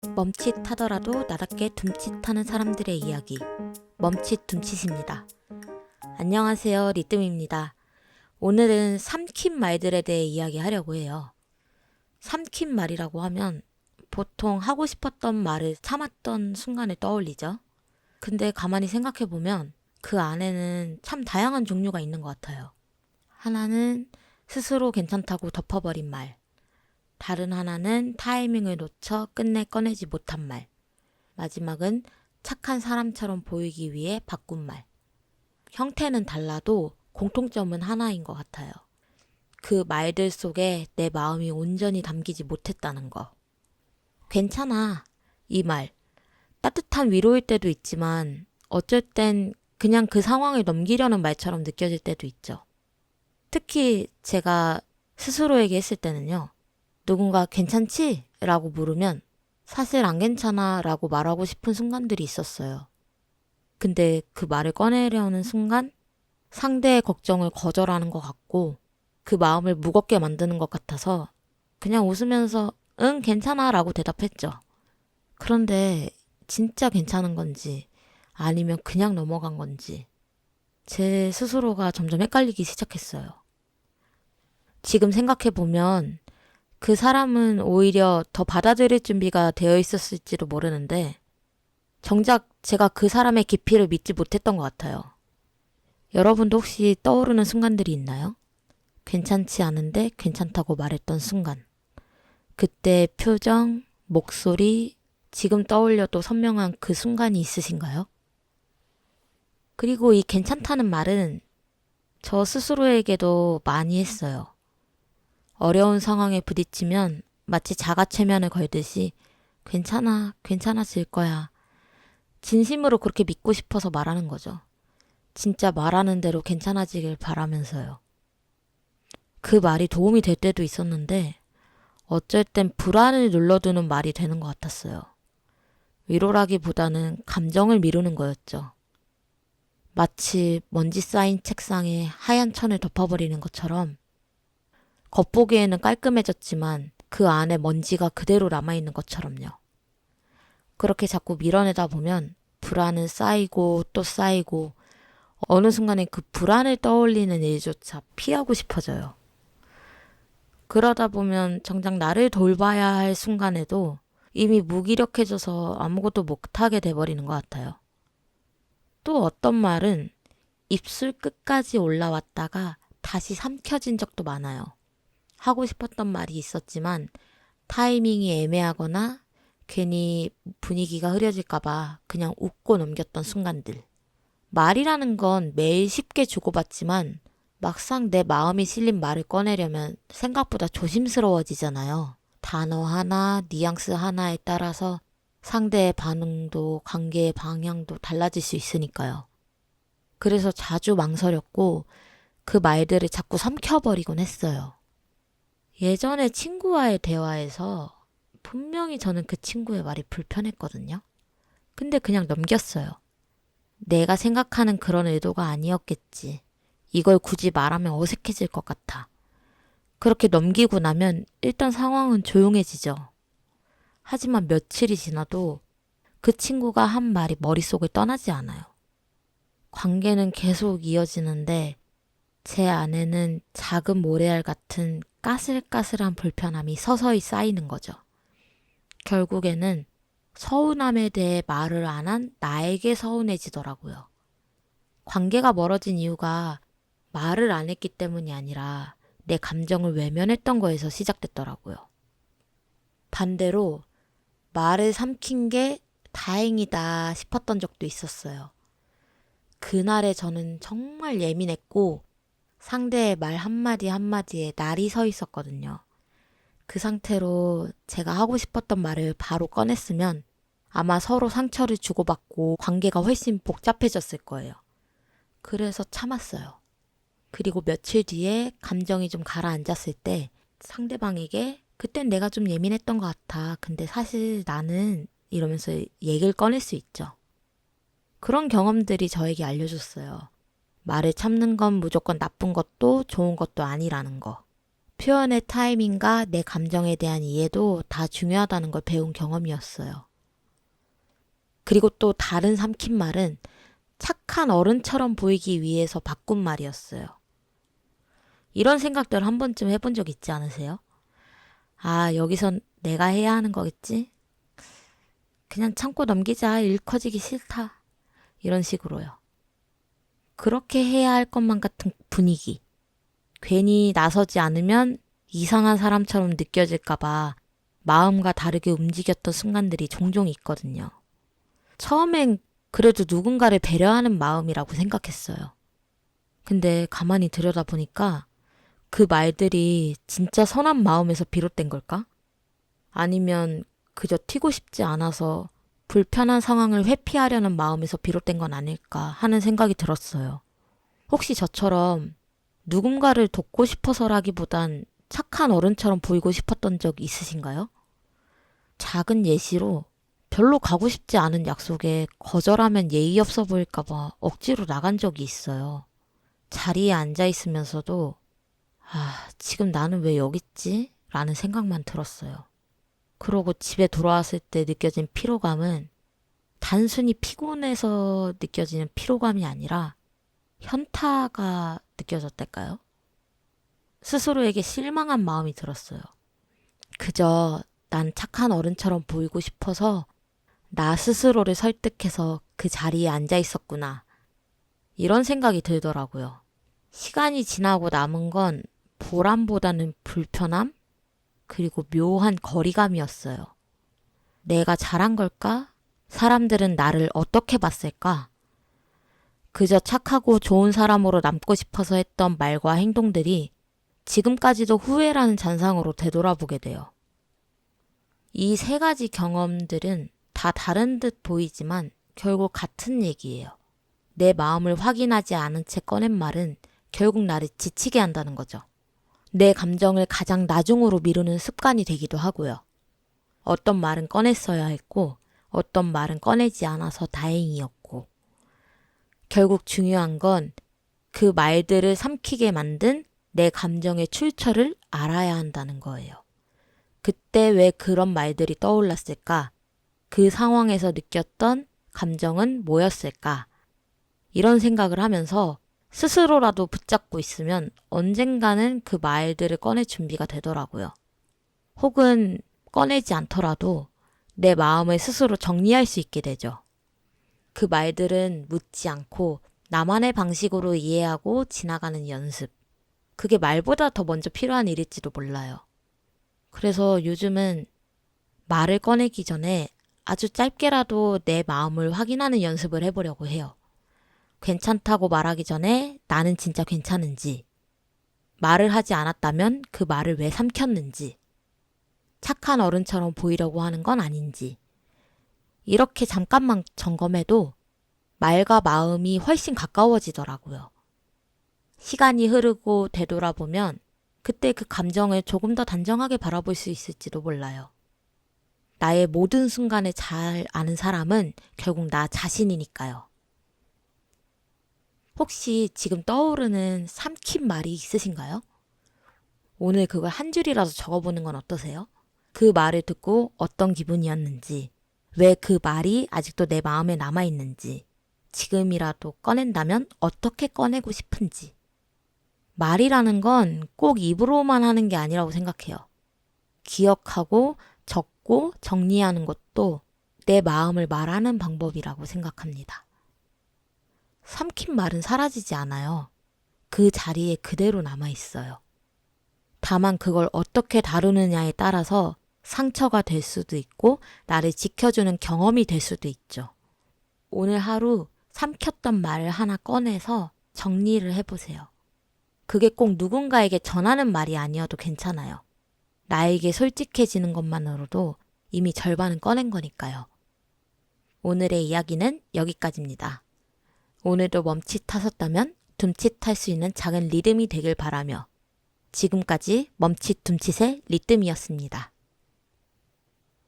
멈칫하더라도 나답게 둠칫하는 사람들의 이야기. 멈칫둠칫입니다. 안녕하세요, 리뜸입니다. 오늘은 삼킨 말들에 대해 이야기하려고 해요. 삼킨 말이라고 하면 보통 하고 싶었던 말을 참았던 순간을 떠올리죠. 근데 가만히 생각해보면 그 안에는 참 다양한 종류가 있는 것 같아요. 하나는 스스로 괜찮다고 덮어버린 말. 다른 하나는 타이밍을 놓쳐 끝내 꺼내지 못한 말. 마지막은 착한 사람처럼 보이기 위해 바꾼 말. 형태는 달라도 공통점은 하나인 것 같아요. 그 말들 속에 내 마음이 온전히 담기지 못했다는 거. 괜찮아. 이 말. 따뜻한 위로일 때도 있지만 어쩔 땐 그냥 그 상황을 넘기려는 말처럼 느껴질 때도 있죠. 특히 제가 스스로에게 했을 때는요. 누군가 괜찮지? 라고 물으면 사실 안 괜찮아 라고 말하고 싶은 순간들이 있었어요. 근데 그 말을 꺼내려는 순간 상대의 걱정을 거절하는 것 같고 그 마음을 무겁게 만드는 것 같아서 그냥 웃으면서 응, 괜찮아 라고 대답했죠. 그런데 진짜 괜찮은 건지 아니면 그냥 넘어간 건지 제 스스로가 점점 헷갈리기 시작했어요. 지금 생각해보면 그 사람은 오히려 더 받아들일 준비가 되어 있었을지도 모르는데 정작 제가 그 사람의 깊이를 믿지 못했던 것 같아요. 여러분도 혹시 떠오르는 순간들이 있나요? 괜찮지 않은데 괜찮다고 말했던 순간. 그때 표정, 목소리, 지금 떠올려도 선명한 그 순간이 있으신가요? 그리고 이 괜찮다는 말은 저 스스로에게도 많이 했어요. 어려운 상황에 부딪히면 마치 자가체면을 걸듯이 괜찮아, 괜찮아질 거야. 진심으로 그렇게 믿고 싶어서 말하는 거죠. 진짜 말하는 대로 괜찮아지길 바라면서요. 그 말이 도움이 될 때도 있었는데 어쩔 땐 불안을 눌러두는 말이 되는 것 같았어요. 위로라기보다는 감정을 미루는 거였죠. 마치 먼지 쌓인 책상에 하얀 천을 덮어버리는 것처럼 겉보기에는 깔끔해졌지만 그 안에 먼지가 그대로 남아있는 것처럼요. 그렇게 자꾸 밀어내다 보면 불안은 쌓이고 또 쌓이고 어느 순간에 그 불안을 떠올리는 일조차 피하고 싶어져요. 그러다 보면 정작 나를 돌봐야 할 순간에도 이미 무기력해져서 아무것도 못하게 돼버리는 것 같아요. 또 어떤 말은 입술 끝까지 올라왔다가 다시 삼켜진 적도 많아요. 하고 싶었던 말이 있었지만 타이밍이 애매하거나 괜히 분위기가 흐려질까봐 그냥 웃고 넘겼던 순간들. 말이라는 건 매일 쉽게 주고받지만 막상 내 마음이 실린 말을 꺼내려면 생각보다 조심스러워지잖아요. 단어 하나, 뉘앙스 하나에 따라서 상대의 반응도 관계의 방향도 달라질 수 있으니까요. 그래서 자주 망설였고 그 말들을 자꾸 삼켜버리곤 했어요. 예전에 친구와의 대화에서 분명히 저는 그 친구의 말이 불편했거든요. 근데 그냥 넘겼어요. 내가 생각하는 그런 의도가 아니었겠지. 이걸 굳이 말하면 어색해질 것 같아. 그렇게 넘기고 나면 일단 상황은 조용해지죠. 하지만 며칠이 지나도 그 친구가 한 말이 머릿속을 떠나지 않아요. 관계는 계속 이어지는데 제 안에는 작은 모래알 같은 까슬까슬한 불편함이 서서히 쌓이는 거죠. 결국에는 서운함에 대해 말을 안 한 나에게 서운해지더라고요. 관계가 멀어진 이유가 말을 안 했기 때문이 아니라 내 감정을 외면했던 거에서 시작됐더라고요. 반대로 말을 삼킨 게 다행이다 싶었던 적도 있었어요. 그날에 저는 정말 예민했고 상대의 말 한마디 한마디에 날이 서 있었거든요. 그 상태로 제가 하고 싶었던 말을 바로 꺼냈으면 아마 서로 상처를 주고받고 관계가 훨씬 복잡해졌을 거예요. 그래서 참았어요. 그리고 며칠 뒤에 감정이 좀 가라앉았을 때 상대방에게 그땐 내가 좀 예민했던 것 같아. 근데 사실 나는 이러면서 얘기를 꺼낼 수 있죠. 그런 경험들이 저에게 알려줬어요. 말을 참는 건 무조건 나쁜 것도 좋은 것도 아니라는 거. 표현의 타이밍과 내 감정에 대한 이해도 다 중요하다는 걸 배운 경험이었어요. 그리고 또 다른 삼킨 말은 착한 어른처럼 보이기 위해서 바꾼 말이었어요. 이런 생각들 한 번쯤 해본 적 있지 않으세요? 아, 여기선 내가 해야 하는 거겠지? 그냥 참고 넘기자. 일 커지기 싫다. 이런 식으로요. 그렇게 해야 할 것만 같은 분위기. 괜히 나서지 않으면 이상한 사람처럼 느껴질까봐 마음과 다르게 움직였던 순간들이 종종 있거든요. 처음엔 그래도 누군가를 배려하는 마음이라고 생각했어요. 근데 가만히 들여다보니까 그 말들이 진짜 선한 마음에서 비롯된 걸까? 아니면 그저 튀고 싶지 않아서 불편한 상황을 회피하려는 마음에서 비롯된 건 아닐까 하는 생각이 들었어요. 혹시 저처럼 누군가를 돕고 싶어서라기보단 착한 어른처럼 보이고 싶었던 적 있으신가요? 작은 예시로 별로 가고 싶지 않은 약속에 거절하면 예의 없어 보일까봐 억지로 나간 적이 있어요. 자리에 앉아 있으면서도 지금 나는 왜 여기 있지? 라는 생각만 들었어요. 그러고 집에 돌아왔을 때 느껴진 피로감은 단순히 피곤해서 느껴지는 피로감이 아니라 현타가 느껴졌달까요? 스스로에게 실망한 마음이 들었어요. 그저 난 착한 어른처럼 보이고 싶어서 나 스스로를 설득해서 그 자리에 앉아 있었구나. 이런 생각이 들더라고요. 시간이 지나고 남은 건 보람보다는 불편함? 그리고 묘한 거리감이었어요. 내가 잘한 걸까? 사람들은 나를 어떻게 봤을까? 그저 착하고 좋은 사람으로 남고 싶어서 했던 말과 행동들이 지금까지도 후회라는 잔상으로 되돌아보게 돼요. 이 세 가지 경험들은 다 다른 듯 보이지만 결국 같은 얘기예요. 내 마음을 확인하지 않은 채 꺼낸 말은 결국 나를 지치게 한다는 거죠. 내 감정을 가장 나중으로 미루는 습관이 되기도 하고요. 어떤 말은 꺼냈어야 했고 어떤 말은 꺼내지 않아서 다행이었고 결국 중요한 건 그 말들을 삼키게 만든 내 감정의 출처를 알아야 한다는 거예요. 그때 왜 그런 말들이 떠올랐을까? 그 상황에서 느꼈던 감정은 뭐였을까? 이런 생각을 하면서 스스로라도 붙잡고 있으면 언젠가는 그 말들을 꺼낼 준비가 되더라고요. 혹은 꺼내지 않더라도 내 마음을 스스로 정리할 수 있게 되죠. 그 말들은 묻지 않고 나만의 방식으로 이해하고 지나가는 연습. 그게 말보다 더 먼저 필요한 일일지도 몰라요. 그래서 요즘은 말을 꺼내기 전에 아주 짧게라도 내 마음을 확인하는 연습을 해보려고 해요. 괜찮다고 말하기 전에 나는 진짜 괜찮은지, 말을 하지 않았다면 그 말을 왜 삼켰는지, 착한 어른처럼 보이려고 하는 건 아닌지, 이렇게 잠깐만 점검해도 말과 마음이 훨씬 가까워지더라고요. 시간이 흐르고 되돌아보면 그때 그 감정을 조금 더 단정하게 바라볼 수 있을지도 몰라요. 나의 모든 순간을 잘 아는 사람은 결국 나 자신이니까요. 혹시 지금 떠오르는 삼킨 말이 있으신가요? 오늘 그걸 한 줄이라도 적어보는 건 어떠세요? 그 말을 듣고 어떤 기분이었는지, 왜 그 말이 아직도 내 마음에 남아있는지, 지금이라도 꺼낸다면 어떻게 꺼내고 싶은지. 말이라는 건 꼭 입으로만 하는 게 아니라고 생각해요. 기억하고 적고 정리하는 것도 내 마음을 말하는 방법이라고 생각합니다. 삼킨 말은 사라지지 않아요. 그 자리에 그대로 남아있어요. 다만 그걸 어떻게 다루느냐에 따라서 상처가 될 수도 있고 나를 지켜주는 경험이 될 수도 있죠. 오늘 하루 삼켰던 말을 하나 꺼내서 정리를 해보세요. 그게 꼭 누군가에게 전하는 말이 아니어도 괜찮아요. 나에게 솔직해지는 것만으로도 이미 절반은 꺼낸 거니까요. 오늘의 이야기는 여기까지입니다. 오늘도 멈칫하셨다면 둠칫할 수 있는 작은 리듬이 되길 바라며 지금까지 멈칫둠칫의 리듬이었습니다.